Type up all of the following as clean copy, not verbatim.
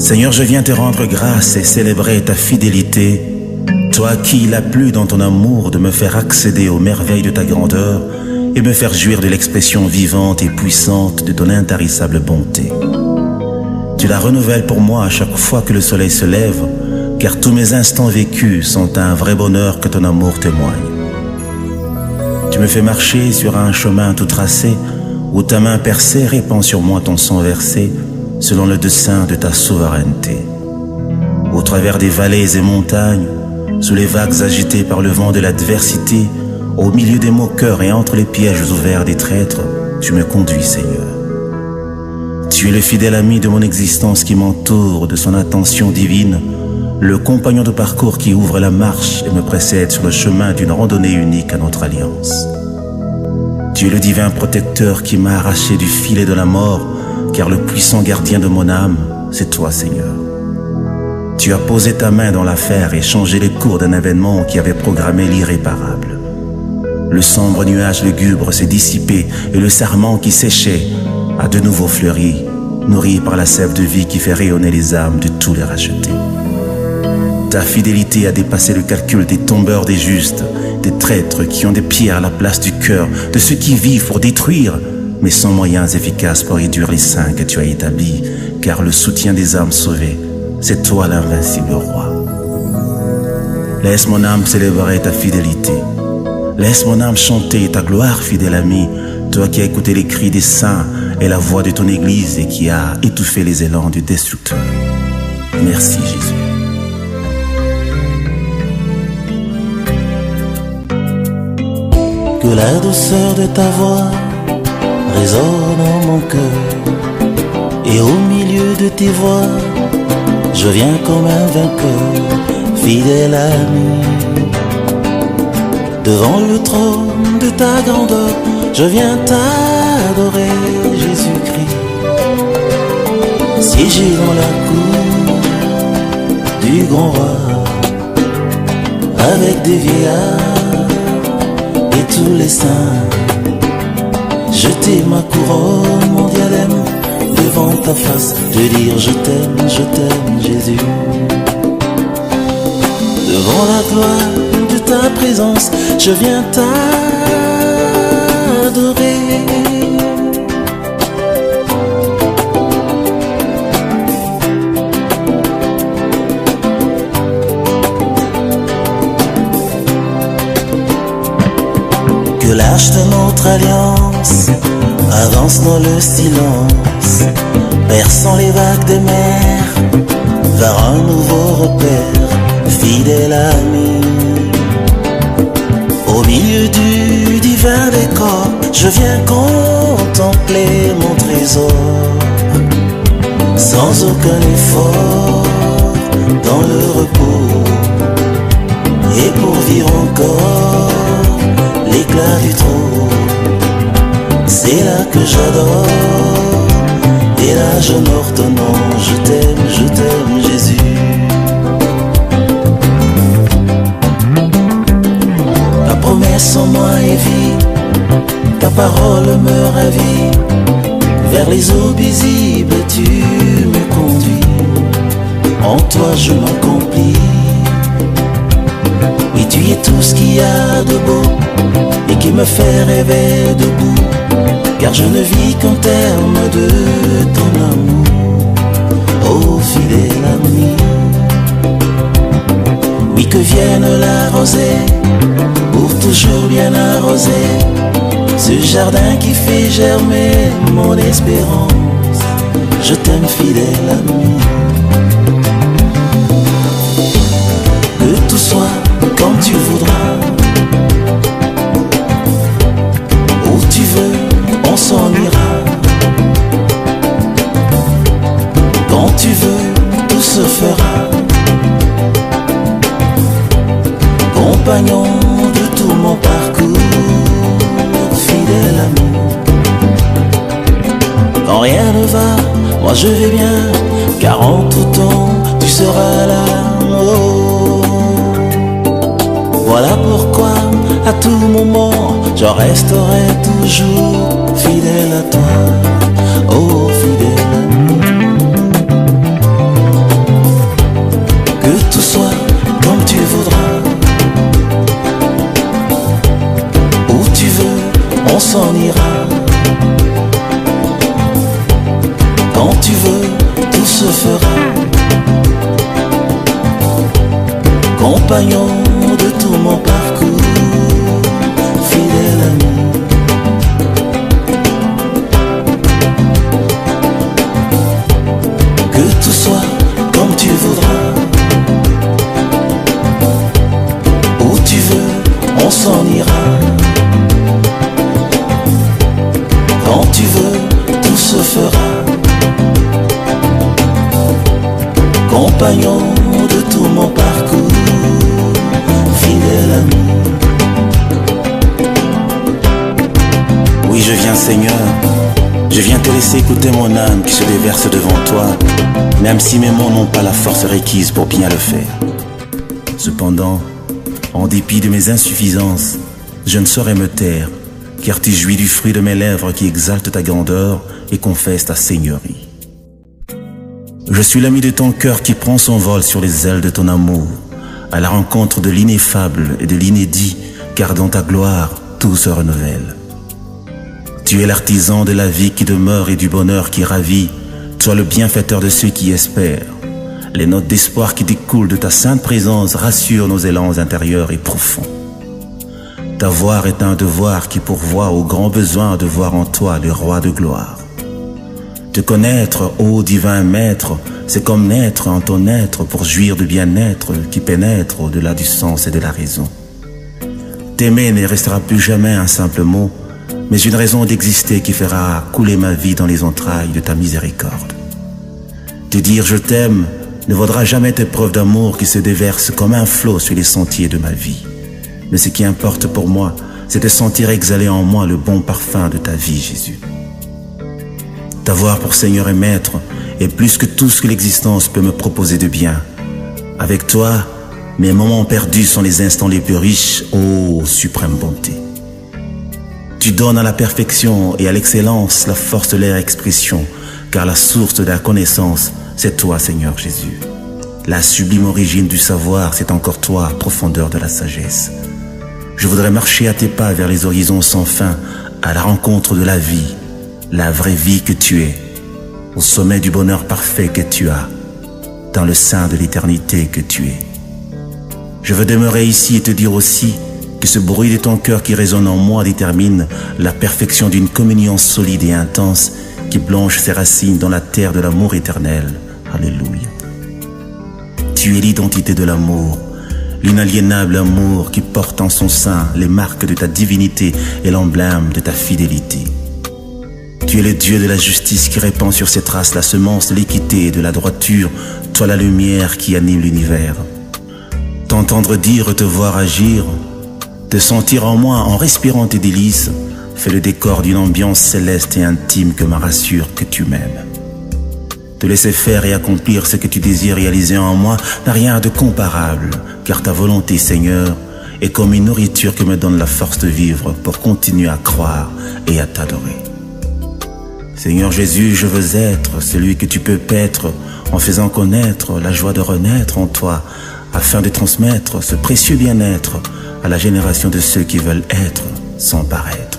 Seigneur, je viens te rendre grâce et célébrer ta fidélité. Toi à qui il a plu dans ton amour de me faire accéder aux merveilles de ta grandeur et me faire jouir de l'expression vivante et puissante de ton intarissable bonté. Tu la renouvelles pour moi à chaque fois que le soleil se lève, car tous mes instants vécus sont un vrai bonheur que ton amour témoigne. Tu me fais marcher sur un chemin tout tracé, où ta main percée répand sur moi ton sang versé, selon le dessein de ta souveraineté. Au travers des vallées et montagnes, sous les vagues agitées par le vent de l'adversité, au milieu des moqueurs et entre les pièges ouverts des traîtres, tu me conduis, Seigneur. Tu es le fidèle ami de mon existence qui m'entoure de son attention divine, le compagnon de parcours qui ouvre la marche et me précède sur le chemin d'une randonnée unique à notre alliance. Tu es le divin protecteur qui m'a arraché du filet de la mort, car le puissant gardien de mon âme, c'est toi, Seigneur. Tu as posé ta main dans l'affaire et changé les cours d'un événement qui avait programmé l'irréparable. Le sombre nuage lugubre s'est dissipé et le sarment qui séchait a de nouveau fleuri, nourri par la sève de vie qui fait rayonner les âmes de tous les rachetés. Ta fidélité a dépassé le calcul des tombeurs des justes, des traîtres qui ont des pierres à la place du cœur, de ceux qui vivent pour détruire, mais sans moyens efficaces pour réduire les saints que tu as établis, car le soutien des âmes sauvées, c'est toi l'invincible roi. Laisse mon âme célébrer ta fidélité. Laisse mon âme chanter ta gloire, fidèle ami, toi qui as écouté les cris des saints et la voix de ton Église et qui a étouffé les élans du destructeur. Merci Jésus. Que la douceur de ta voix résonne en mon cœur, et au milieu de tes voix, je viens comme un vainqueur, fidèle ami. Devant le trône de ta grandeur, je viens t'adorer, Jésus-Christ. Siégé dans la cour du grand roi, avec des vieillards et tous les saints, jeter ma couronne, mon diadème, devant ta face, te dire je t'aime Jésus. Devant la gloire de ta présence, je viens t'adorer. Que l'arche de notre alliance avance dans le silence, perçant les vagues des mers vers un nouveau repère, fidèle ami. Au milieu du divin décor, je viens contempler mon trésor, sans aucun effort, dans le repos, et pour vivre encore l'éclat du trône. C'est là que j'adore, et là j'honore ton nom. Je t'aime Jésus. Ta promesse en moi est vie, ta parole me ravit. Vers les eaux paisibles tu me conduis, en toi je m'accomplis. Oui, tu es tout ce qu'il y a de beau et qui me fait rêver debout, car je ne vis qu'en termes de ton amour, ô fidèle ami. Oui, que vienne la rosée pour toujours bien arroser ce jardin qui fait germer mon espérance. Je t'aime fidèle ami. Que tout soit comme tu voudras, où tu veux on s'en ira. Quand tu veux tout se fera. Compagnon de tout mon parcours, fidèle ami. Quand rien ne va, moi je vais bien, car en tout temps tu seras là. Oh. Voilà pourquoi à tout moment je resterai toujours fidèle à toi, oh fidèle ami. compagnon de tout mon parcours, fidèle ami. Que tout soit comme tu voudras, où tu veux, on s'en ira. Quand tu veux, tout se fera. Compagnon de tout mon parcours, fidèle ami. Oui, je viens, Seigneur. Je viens te laisser écouter mon âme qui se déverse devant toi, même si mes mots n'ont pas la force requise pour bien le faire. Cependant, en dépit de mes insuffisances, je ne saurais me taire, car tu jouis du fruit de mes lèvres qui exaltent ta grandeur et confessent ta seigneurie. Je suis l'ami de ton cœur qui prend son vol sur les ailes de ton amour, à la rencontre de l'ineffable et de l'inédit, car dans ta gloire, tout se renouvelle. Tu es l'artisan de la vie qui demeure et du bonheur qui ravit, toi le bienfaiteur de ceux qui espèrent. Les notes d'espoir qui découlent de ta sainte présence rassurent nos élans intérieurs et profonds. Ta voix est un devoir qui pourvoit au grand besoin de voir en toi le roi de gloire. Te connaître, ô divin maître, c'est comme naître en ton être pour jouir de bien-être qui pénètre au-delà du sens et de la raison. T'aimer ne restera plus jamais un simple mot, mais une raison d'exister qui fera couler ma vie dans les entrailles de ta miséricorde. Te dire je t'aime ne vaudra jamais tes preuves d'amour qui se déversent comme un flot sur les sentiers de ma vie. Mais ce qui importe pour moi, c'est de sentir exhaler en moi le bon parfum de ta vie, Jésus. T'avoir pour Seigneur et Maître est plus que tout ce que l'existence peut me proposer de bien. Avec toi, mes moments perdus sont les instants les plus riches, ô suprême bonté. Tu donnes à la perfection et à l'excellence la force de leur expression, car la source de la connaissance, c'est toi, Seigneur Jésus. La sublime origine du savoir, c'est encore toi, profondeur de la sagesse. Je voudrais marcher à tes pas vers les horizons sans fin, à la rencontre de la vie, la vraie vie que tu es, au sommet du bonheur parfait que tu as, dans le sein de l'éternité que tu es. Je veux demeurer ici et te dire aussi que ce bruit de ton cœur qui résonne en moi détermine la perfection d'une communion solide et intense qui blanche ses racines dans la terre de l'amour éternel. Alléluia. Tu es l'identité de l'amour, l'inaliénable amour qui porte en son sein les marques de ta divinité et l'emblème de ta fidélité. Tu es le Dieu de la justice qui répand sur ses traces la semence de l'équité et de la droiture, toi la lumière qui anime l'univers. T'entendre dire, te voir agir, te sentir en moi en respirant tes délices, fait le décor d'une ambiance céleste et intime que me rassure que tu m'aimes. Te laisser faire et accomplir ce que tu désires réaliser en moi n'a rien de comparable, car ta volonté, Seigneur, est comme une nourriture que me donne la force de vivre pour continuer à croire et à t'adorer. Seigneur Jésus, je veux être celui que tu peux paître en faisant connaître la joie de renaître en toi, afin de transmettre ce précieux bien-être à la génération de ceux qui veulent être sans paraître.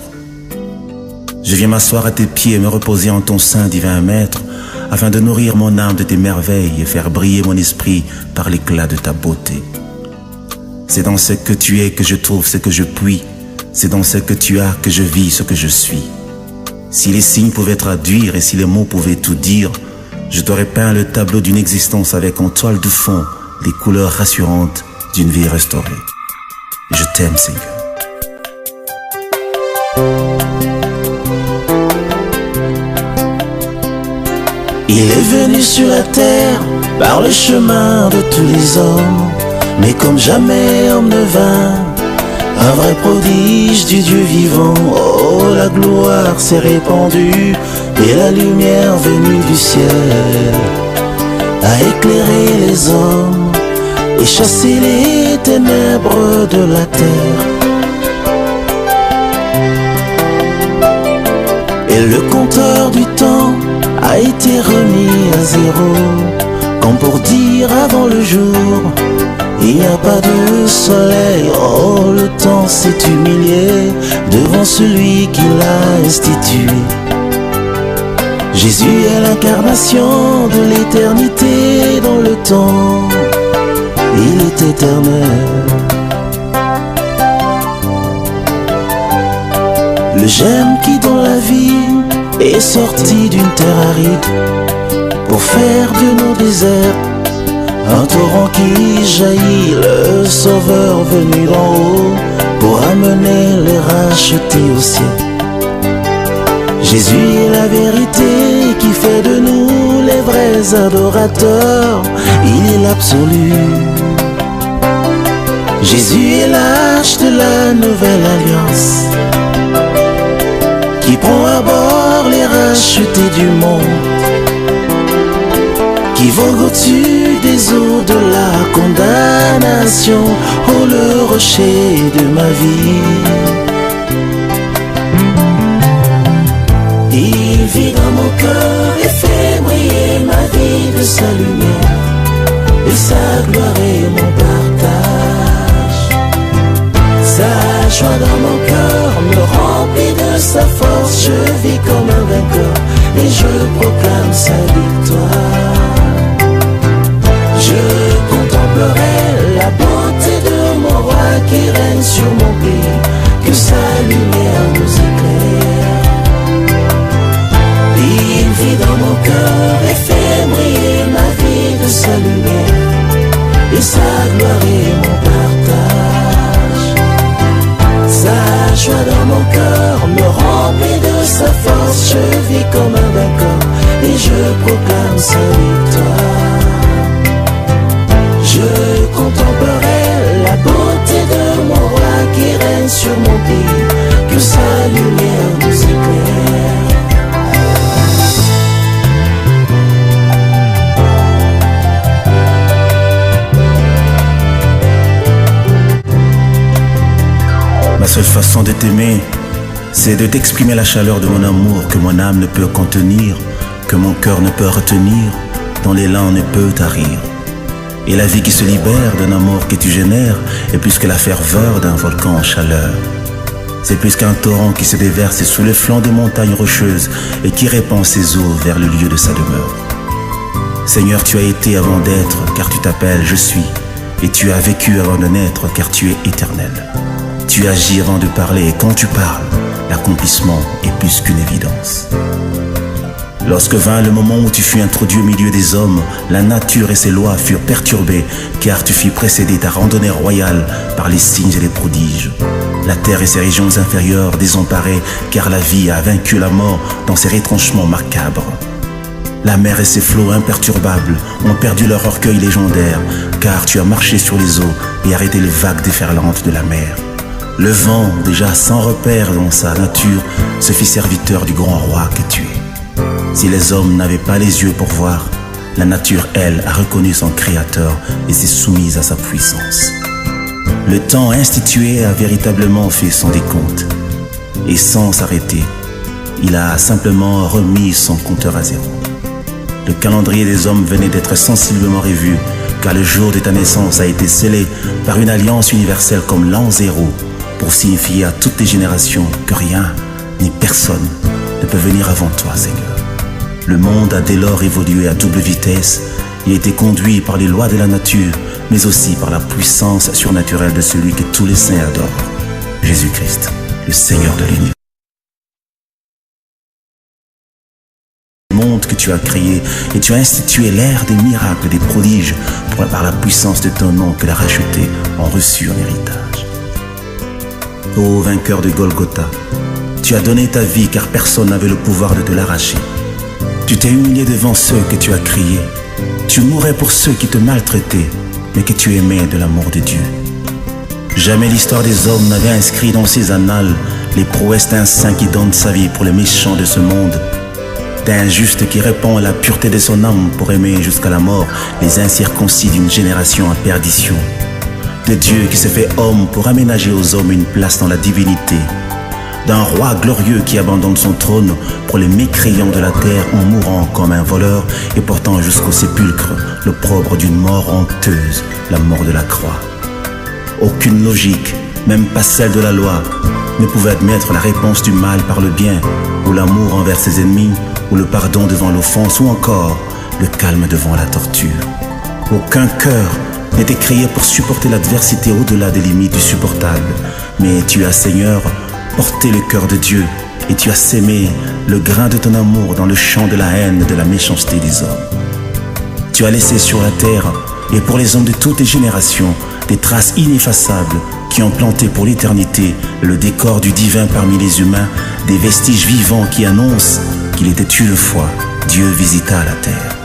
Je viens m'asseoir à tes pieds et me reposer en ton sein, divin Maître, afin de nourrir mon âme de tes merveilles et faire briller mon esprit par l'éclat de ta beauté. C'est dans ce que tu es que je trouve ce que je puis, c'est dans ce que tu as que je vis ce que je suis. Si les signes pouvaient traduire et si les mots pouvaient tout dire, je t'aurais peint le tableau d'une existence avec en toile de fond les couleurs rassurantes d'une vie restaurée. Je t'aime, Seigneur. Il est venu sur la terre par le chemin de tous les hommes, mais comme jamais homme ne vint, un vrai prodige du Dieu vivant. Oh, la gloire s'est répandue et la lumière venue du ciel a éclairé les hommes et chassé les ténèbres de la terre. Et le compteur du temps a été remis à zéro, comme pour dire avant le jour, il n'y a pas de soleil. Oh, le temps s'est humilié devant celui qui l'a institué. Jésus est l'incarnation de l'éternité dans le temps. il est éternel. Le gemme qui dans la vie est sorti d'une terre aride pour faire de nos déserts un torrent qui jaillit, le sauveur venu d'en haut pour amener les rachetés au ciel. Jésus est la vérité qui fait de nous les vrais adorateurs, il est l'absolu. Jésus est l'arche de la nouvelle alliance qui prend à bord les rachetés du monde, qui vogue au-dessus des eaux de la condamnation. Oh, le rocher de ma vie, il vit dans mon cœur et fait briller ma vie de sa lumière, et sa gloire est mon partage. Sa joie dans mon cœur me remplit de sa force, je vis comme un vainqueur et je proclame sa victoire. Je contemplerai la beauté de mon roi qui règne sur mon pays, que sa lumière nous éclaire. Il vit dans mon cœur et fait briller ma vie de sa lumière, et sa gloire est mon partage. Sa joie dans mon cœur me remplit de sa force, je vis comme un vainqueur et je proclame sa victoire. Je contemplerai la beauté de mon roi qui règne sur mon pays, que sa lumière nous éclaire. Ma seule façon de t'aimer, c'est de t'exprimer la chaleur de mon amour que mon âme ne peut contenir, que mon cœur ne peut retenir, dont l'élan ne peut tarir. Et la vie qui se libère d'un amour que tu génères est plus que la ferveur d'un volcan en chaleur. C'est plus qu'un torrent qui se déverse sous le flanc des montagnes rocheuses et qui répand ses eaux vers le lieu de sa demeure. Seigneur, tu as été avant d'être, car tu t'appelles Je suis, et tu as vécu avant de naître, car tu es éternel. Tu agis avant de parler, et quand tu parles, l'accomplissement est plus qu'une évidence. Lorsque vint le moment où tu fus introduit au milieu des hommes, la nature et ses lois furent perturbées, car tu fus précédé ta randonnée royale par les signes et les prodiges. La terre et ses régions inférieures désemparées, car la vie a vaincu la mort dans ses retranchements macabres. La mer et ses flots imperturbables ont perdu leur orgueil légendaire, car tu as marché sur les eaux et arrêté les vagues déferlantes de la mer. Le vent, déjà sans repère dans sa nature, se fit serviteur du grand roi que tu es. Si les hommes n'avaient pas les yeux pour voir, la nature, elle, a reconnu son créateur et s'est soumise à sa puissance. Le temps institué a véritablement fait son décompte. Et sans s'arrêter, il a simplement remis son compteur à zéro. Le calendrier des hommes venait d'être sensiblement revu, car le jour de ta naissance a été scellé par une alliance universelle comme l'an zéro, pour signifier à toutes les générations que rien ni personne ne peut venir avant toi, Seigneur. Le monde a dès lors évolué à double vitesse et a été conduit par les lois de la nature, mais aussi par la puissance surnaturelle de celui que tous les saints adorent, Jésus-Christ, le Seigneur de l'univers. Le monde que tu as créé et tu as institué l'ère des miracles, des prodiges, par la puissance de ton nom que les rachetés ont reçu en héritage. Ô vainqueur de Golgotha, tu as donné ta vie car personne n'avait le pouvoir de te l'arracher. Tu t'es humilié devant ceux que tu as criés. Tu mourais pour ceux qui te maltraitaient, mais que tu aimais de l'amour de Dieu. Jamais l'histoire des hommes n'avait inscrit dans ses annales les prouesses d'un saint qui donne sa vie pour les méchants de ce monde, d'un juste qui répand à la pureté de son âme pour aimer jusqu'à la mort les incirconcis d'une génération en perdition, de Dieu qui se fait homme pour aménager aux hommes une place dans la divinité, d'un roi glorieux qui abandonne son trône pour les mécréants de la terre en mourant comme un voleur et portant jusqu'au sépulcre l'opprobre d'une mort honteuse, la mort de la croix. Aucune logique, même pas celle de la loi, ne pouvait admettre la réponse du mal par le bien, ou l'amour envers ses ennemis, ou le pardon devant l'offense, ou encore le calme devant la torture. Aucun cœur n'était créé pour supporter l'adversité au-delà des limites du supportable. Mais tu as, Seigneur, porté le cœur de Dieu et tu as sémé le grain de ton amour dans le champ de la haine et de la méchanceté des hommes. Tu as laissé sur la terre, et pour les hommes de toutes les générations, des traces ineffaçables qui ont planté pour l'éternité le décor du divin parmi les humains, des vestiges vivants qui annoncent qu'il était une fois Dieu visita la terre.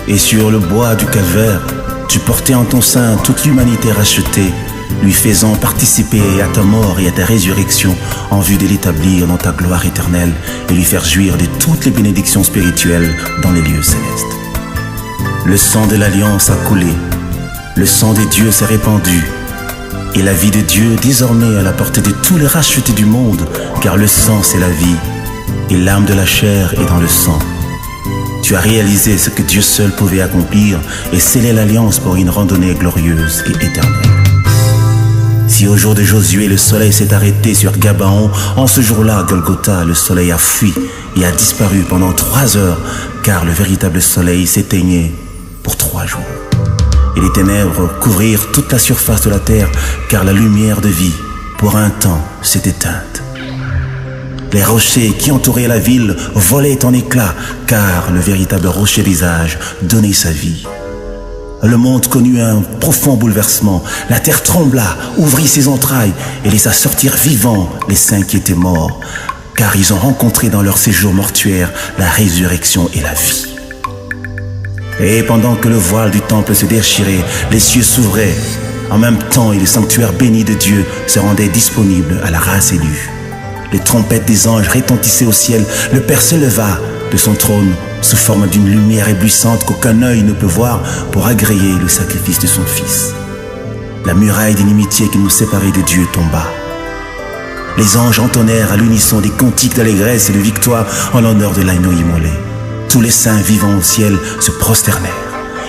Et sur le bois du calvaire, tu portais en ton sein toute l'humanité rachetée, lui faisant participer à ta mort et à ta résurrection en vue de l'établir dans ta gloire éternelle et lui faire jouir de toutes les bénédictions spirituelles dans les lieux célestes. Le sang de l'alliance a coulé, le sang de Dieu s'est répandu, et la vie de Dieu désormais à la portée de tous les rachetés du monde, car le sang c'est la vie, et l'âme de la chair est dans le sang. Tu as réalisé ce que Dieu seul pouvait accomplir et scellé l'alliance pour une randonnée glorieuse et éternelle. Si au jour de Josué le soleil s'est arrêté sur Gabaon, en ce jour-là, Golgotha, le soleil a fui et a disparu pendant 3 heures, car le véritable soleil s'éteignait pour 3 jours. Et les ténèbres couvrirent toute la surface de la terre, car la lumière de vie, pour un temps, s'est éteinte. Les rochers qui entouraient la ville volaient en éclats, car le véritable rocher des âges donnait sa vie. Le monde connut un profond bouleversement. La terre trembla, ouvrit ses entrailles et laissa sortir vivants les saints qui étaient morts, car ils ont rencontré dans leur séjour mortuaire la résurrection et la vie. Et pendant que le voile du temple se déchirait, les cieux s'ouvraient en même temps et le sanctuaire béni de Dieu se rendait disponible à la race élue. Les trompettes des anges retentissaient au ciel. Le Père se leva de son trône sous forme d'une lumière éblouissante qu'aucun œil ne peut voir pour agréer le sacrifice de son Fils. La muraille d'inimitié qui nous séparait de Dieu tomba. Les anges entonnèrent à l'unisson des cantiques d'allégresse et de victoire en l'honneur de l'agneau immolé. Tous les saints vivants au ciel se prosternèrent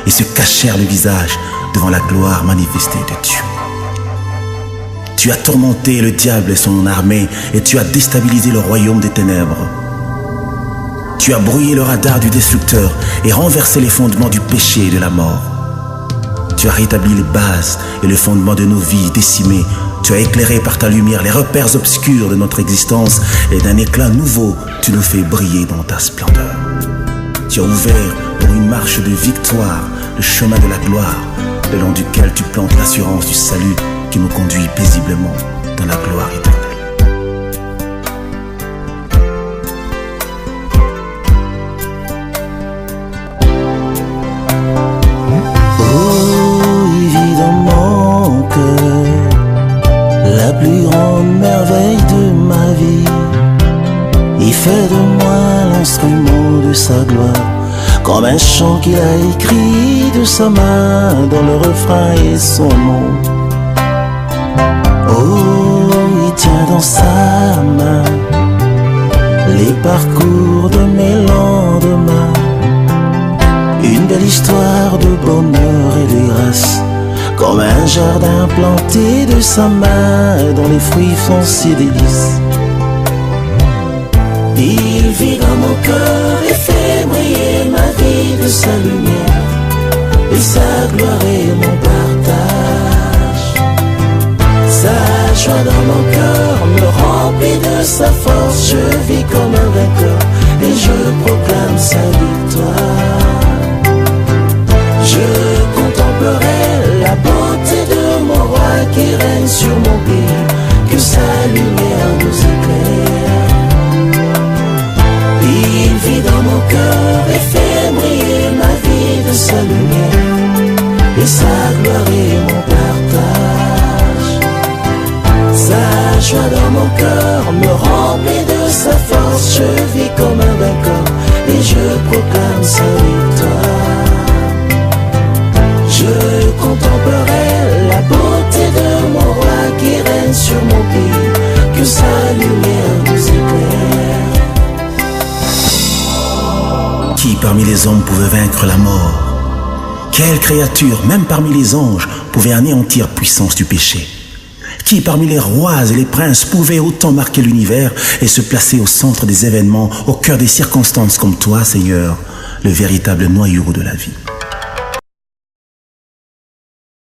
et se cachèrent le visage devant la gloire manifestée de Dieu. Tu as tourmenté le diable et son armée et tu as déstabilisé le royaume des ténèbres. Tu as brouillé le radar du destructeur et renversé les fondements du péché et de la mort. Tu as rétabli les bases et le fondement de nos vies décimées. Tu as éclairé par ta lumière les repères obscurs de notre existence et d'un éclat nouveau, tu nous fais briller dans ta splendeur. Tu as ouvert pour une marche de victoire le chemin de la gloire, le long duquel tu plantes l'assurance du salut qui nous conduit paisiblement dans la gloire éternelle. La plus grande merveille de ma vie, il fait de moi l'instrument de sa gloire, comme un chant qu'il a écrit de sa main, dont le refrain est son nom. Oh, il tient dans sa main les parcours de mes lendemains, une belle histoire de bonheur et de grâce, comme un jardin planté de sa main, dont les fruits font si délices. Il vit dans mon cœur et fait briller ma vie de sa lumière, et sa gloire est mon partage. Sa joie dans mon cœur me remplit de sa force, je vis comme un vainqueur et je proclame sa victoire. Je contemplerai la beauté de mon roi qui règne sur mon pays, que sa lumière nous éclaire. Il vit dans mon cœur et fait briller ma vie de sa lumière, et sa gloire est mon partage. Sa joie dans mon cœur me remplit de sa force, je vis comme un vainqueur et je proclame sa victoire. Je contemplerai la beauté de mon roi qui règne sur mon pays, que sa lumière nous éclaire. Qui parmi les hommes pouvait vaincre la mort? Quelle créature, même parmi les anges, pouvait anéantir la puissance du péché? Qui parmi les rois et les princes pouvait autant marquer l'univers et se placer au centre des événements, au cœur des circonstances comme toi, Seigneur, le véritable noyau de la vie?